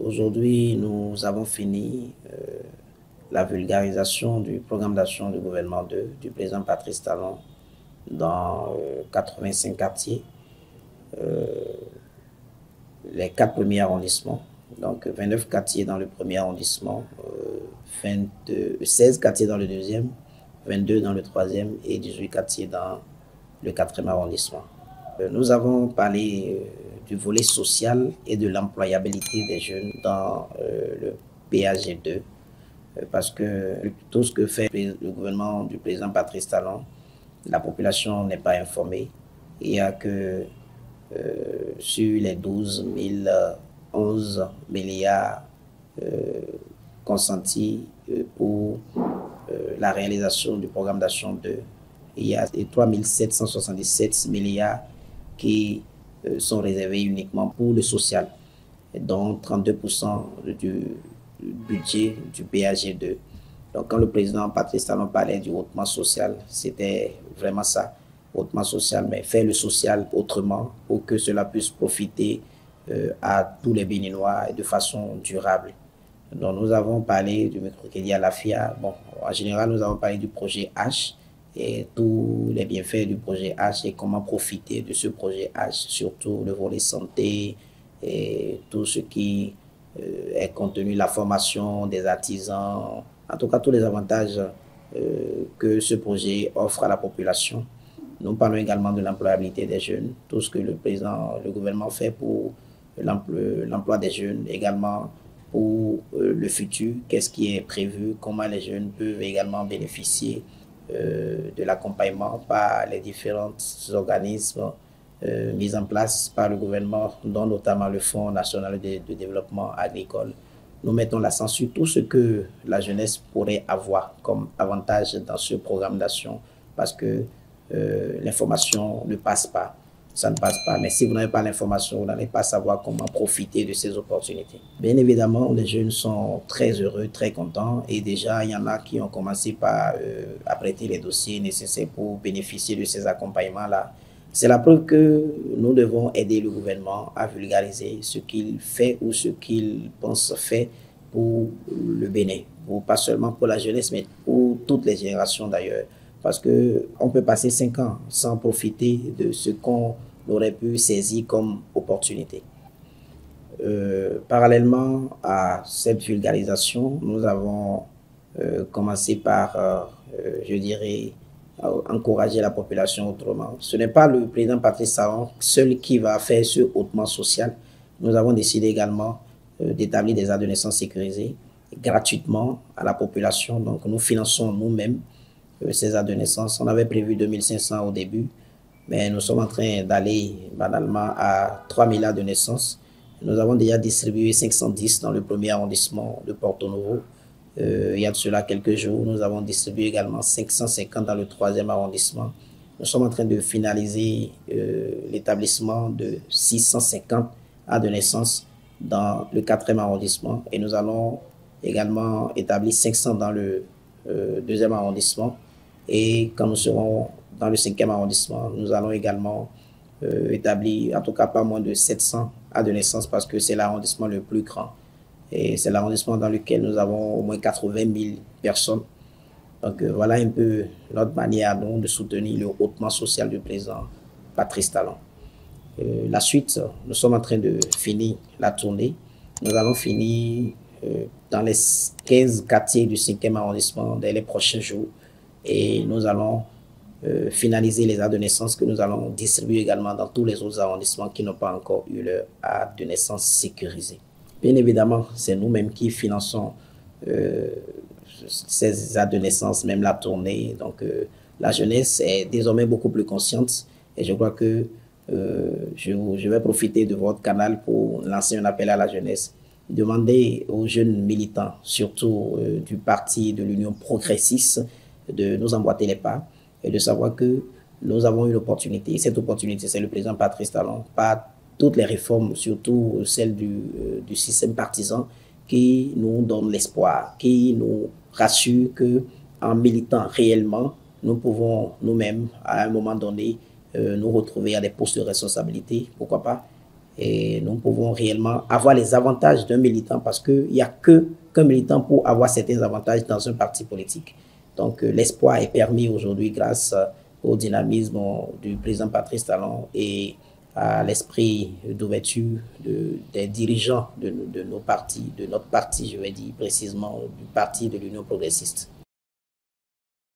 Aujourd'hui, nous avons fini la vulgarisation du programme d'action du gouvernement du président Patrice Talon dans 85 quartiers, les 4 premiers arrondissements. Donc 29 quartiers dans le premier arrondissement, 16 quartiers dans le deuxième, 22 dans le troisième et 18 quartiers dans le quatrième arrondissement. Nous avons parlé du volet social et de l'employabilité des jeunes dans le PAG2 parce que tout ce que fait le gouvernement du président Patrice Talon, la population n'est pas informée. Il n'y a que sur les 12 011 milliards consentis pour la réalisation du programme d'action 2. Il y a 3 777 milliards qui sont réservés uniquement pour le social, dont 32% du budget du PAG2. Donc quand le président Patrice Talon parlait du hautement social, c'était vraiment ça, hautement social, mais faire le social autrement pour que cela puisse profiter à tous les Béninois et de façon durable. Donc nous avons parlé du microcrédit à la FIA. Bon, en général, nous avons parlé du projet H et tous les bienfaits du projet H et comment profiter de ce projet H, surtout le volet santé et tout ce qui est contenu, la formation des artisans, en tout cas tous les avantages que ce projet offre à la population. Nous parlons également de l'employabilité des jeunes, tout ce que le gouvernement fait pour l'emploi des jeunes, également pour le futur, qu'est-ce qui est prévu, comment les jeunes peuvent également bénéficier de l'accompagnement par les différents organismes mis en place par le gouvernement, dont notamment le Fonds national de développement agricole. Nous mettons l'accent sur tout ce que la jeunesse pourrait avoir comme avantage dans ce programme d'action parce que l'information ne passe pas. Ça ne passe pas. Mais si vous n'avez pas l'information, vous n'allez pas savoir comment profiter de ces opportunités. Bien évidemment, les jeunes sont très heureux, très contents. Et déjà, il y en a qui ont commencé par apprêter les dossiers nécessaires pour bénéficier de ces accompagnements-là. C'est la preuve que nous devons aider le gouvernement à vulgariser ce qu'il fait ou ce qu'il pense faire pour le Bénin. Pas seulement pour la jeunesse, mais pour toutes les générations d'ailleurs. Parce qu'on peut passer 5 ans sans profiter de ce qu'on aurait pu saisir comme opportunité. Parallèlement à cette vulgarisation, nous avons commencé par, je dirais, encourager la population autrement. Ce n'est pas le président Patrice Talon seul qui va faire ce hautement social. Nous avons décidé également d'établir des aides de naissance sécurisées gratuitement à la population. Donc nous finançons nous-mêmes ces aides de naissance. On avait prévu 2500 au début, mais nous sommes en train d'aller banalement à 3000 aides de naissance. Nous avons déjà distribué 510 dans le premier arrondissement de Porto Novo. Il y a de cela quelques jours, nous avons distribué également 550 dans le troisième arrondissement. Nous sommes en train de finaliser l'établissement de 650 aides de naissance dans le quatrième arrondissement et nous allons également établir 500 dans le deuxième arrondissement. Et quand nous serons dans le cinquième arrondissement, nous allons également établir, en tout cas pas moins de 700 aides de naissance parce que c'est l'arrondissement le plus grand. Et c'est l'arrondissement dans lequel nous avons au moins 80 000 personnes. Donc voilà un peu notre manière donc, de soutenir le hautement social du président Patrice Talon. La suite, nous sommes en train de finir la tournée. Nous allons finir dans les 15 quartiers du 5e arrondissement dans les prochains jours. Et nous allons finaliser les aides de naissance que nous allons distribuer également dans tous les autres arrondissements qui n'ont pas encore eu leur aide de naissance sécurisée. Bien évidemment, c'est nous-mêmes qui finançons ces aides de naissance, même la tournée. Donc la jeunesse est désormais beaucoup plus consciente et je crois que je vais profiter de votre canal pour lancer un appel à la jeunesse. Demander aux jeunes militants, surtout du parti de l'Union progressiste, de nous emboîter les pas et de savoir que nous avons une opportunité. Cette opportunité, c'est le président Patrice Talon, pas toutes les réformes, surtout celles du système partisan, qui nous donnent l'espoir, qui nous rassurent qu'en militant réellement, nous pouvons nous-mêmes, à un moment donné, nous retrouver à des postes de responsabilité, pourquoi pas, et nous pouvons réellement avoir les avantages d'un militant parce qu'il n'y a qu'un militant pour avoir certains avantages dans un parti politique. Donc l'espoir est permis aujourd'hui grâce au dynamisme du président Patrice Talon et à l'esprit d'ouverture des dirigeants de nos partis, de notre parti, je vais dire précisément du parti de l'Union progressiste.